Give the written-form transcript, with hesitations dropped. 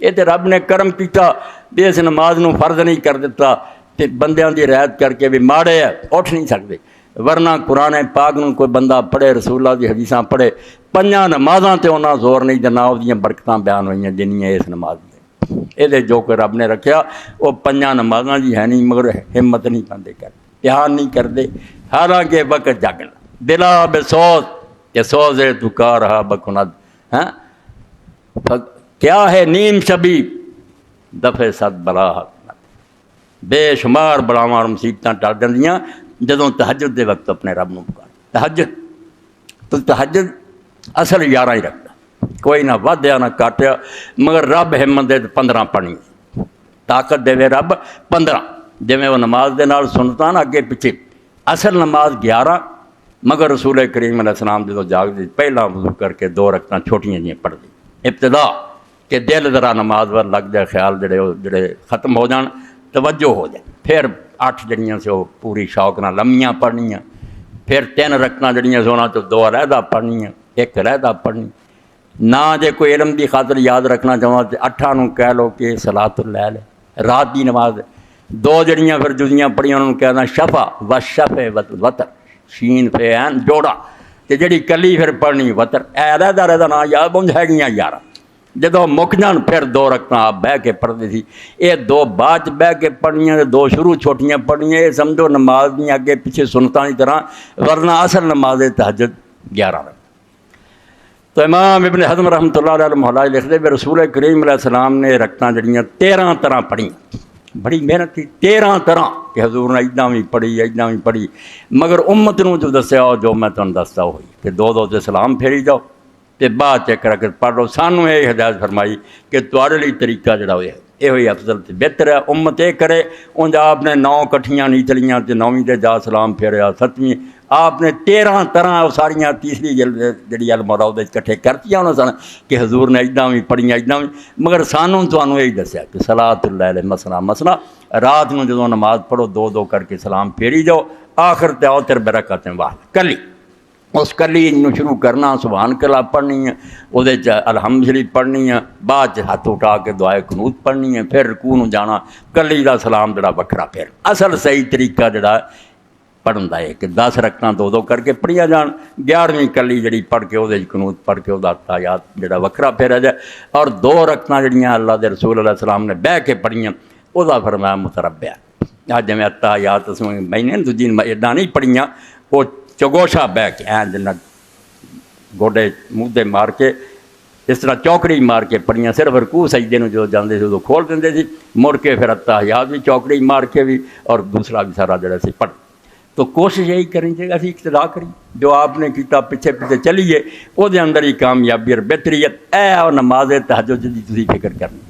یہ تو رب نے کرم کیتا بھی اس نماز نو فرض نہیں کر دیتا تے بندیاں دی رعایت کر کے بھی ماڑے ہے اٹھ نہیں سکتے، ورنہ قرآن پاک نو کوئی بندہ پڑھے، رسول اللہ دی حدیثاں پڑھے، 5 نمازاں تے انہاں زور نہیں دینا، وہ دیاں برکتاں بیان ہوئیاں جنیاں اس نماز دے یہ جو کہ رب نے رکھیا وہ 5 نمازاں دی ہے نہیں، مگر ہمت نہیں پاندے کر پیار نہیں کرتے، حالانکہ وقت جاگنا دلا بسوز کہ سوزے تو کا رہا بکند، ہاں کیا ہے نیم شبی دفع صد بلا، بے شمار بلاواں اور مصیبتاں ٹل جاندیاں جدوں تہجد دے وقت اپنے رب نو پکار۔ تہجد تو تہجد اصل 11 ہی رکھتا، کوئی نہ ودیا نہ کاٹیا، مگر رب ہمت دے 15 پڑھنی، طاقت دے رب 15، جویں وہ نماز دے نال سنتا نا اگے پیچھے، اصل نماز 11، مگر رسول کریم علیہ السلام جدوں جاگ دی پہلا وضو کر کے 2 رکعتاں چھوٹیاں جیاں پڑھ دی، ابتدا کہ دل ذرا نماز ور لگ جائے، خیال جڑے ختم ہو جان، توجہ ہو جائے، پھر 8 جڑیاں سے وہ پوری شوق نہ لمیاں پڑھنیاں، پھر 3 رکعتاں جڑیاں سے انہاں تو 2 علیحدہ پڑھنیاں، 1 علیحدہ پڑھنی، نہ جے کوئی علم دی خاطر یاد رکھنا چاہواں تے 8 نوں کہہ لو کہ صلاۃ اللیل رات دی نماز، 2 جڑیاں پھر جزیاں پڑھیاں انہوں کہنا شفا و شفے وتر، شین فے عین جوڑا، تے جڑی کلی پھر پڑھنی وتر، اے علیحدہ علیحدہ نہ یاد بنج ہے گیاں 11، جدوں مک جان پھر 2 رکعتاں آپ بہ کے پڑھتے سی، یہ 2 بعد بہ کے پڑھنیاں تے 2 شروع چھوٹیاں پڑھنیاں، یہ سمجھو نماز نہیں اگے پیچھے سنتاں کی طرح، ورنہ اصل نماز تہجد 11 رکعت۔ تو امام ابن حزم رحمۃ اللہ علیہ محلہ لکھتے بھی رسول کریم علیہ السلام نے رکعتاں جڑیاں 13 طرح پڑھیاں، بڑی محنت تھی، 13 طرح کہ حضور نے اجداں بھی پڑھی اجداں بھی پڑھی، مگر امت نو جو دسیا جو میں تمہیں دستا ہوئی کہ 2 تے سلام پھیری جاؤ تے بعد چیک کر کے پڑھ لو، سانوں یہ ہدایت فرمائی کہ تہاڈے لئی طریقہ جڑا ہوئے یہ ہوئی افضل تے بہتر ہے، امت یہ کرے، انج آپ نے 9 کٹھیاں نہیں چلیاں تے 9ویں تے جا سلام پھیریا، 7ویں آپ نے 13 طرح ساریاں تیسری جڑی المولا دے کٹھے کرتیاں انہاں سن کہ حضور نے اجداں بھی پڑھیاں اجداں بھی، مگر سانوں تانوں یہی دسیا کہ صلاۃ اللیل مثنا مثنا، رات نو جدوں نماز پڑھو 2 کر کے سلام پھیری جاؤ، آخر تے اوتر برکاتیں واحد کلی، اس کلی نو شروع کرنا سبحان اللہ پڑھنی ہے، وہ الحمد شریف پڑھنی ہے، بعد ہاتھ اٹھا کے دعائے قنوت پڑھنی ہے، پھر رکوع نو جانا، کلی دا سلام جڑا وکھرا، پھر اصل صحیح طریقہ جڑا پڑھن دا ہے کہ 10 رکعتاں 2 کر کے پڑھیاں جان، 11ویں کلی جڑی پڑھ کے وہ قنوت پڑھ کے وہ تحیات جڑا وکھرا پھیرا جائے، اور 2 رکعتاں جڑیاں اللہ دے رسول علیہ السلام نے بہ کے پڑھیاں وہ فرمایا متربع، اج میں تحیات میں نے دوجی ادا نہیں پڑھیاں، وہ چگوشا بہ کے این جنہ گوڈے منہ دے مار کے اس طرح چوکڑی مار کے پڑھیاں، صرف رکوع سجدے نوں جو جاندے سی ادو کھول دیندے سی، مڑ کے پھر تحیات بھی چوکڑی مار کے بھی، اور دوسرا بھی سارا جڑا سی پڑھ۔ تو کوشش یہی کرنی چاہیے اسی اقتدا کری جو آپ نے کیتا، پیچھے چلیے وہ دے اندر ہی کامیابی اور بہتری ہے، اے اور نماز تہجد دی تسی فکر کرنی۔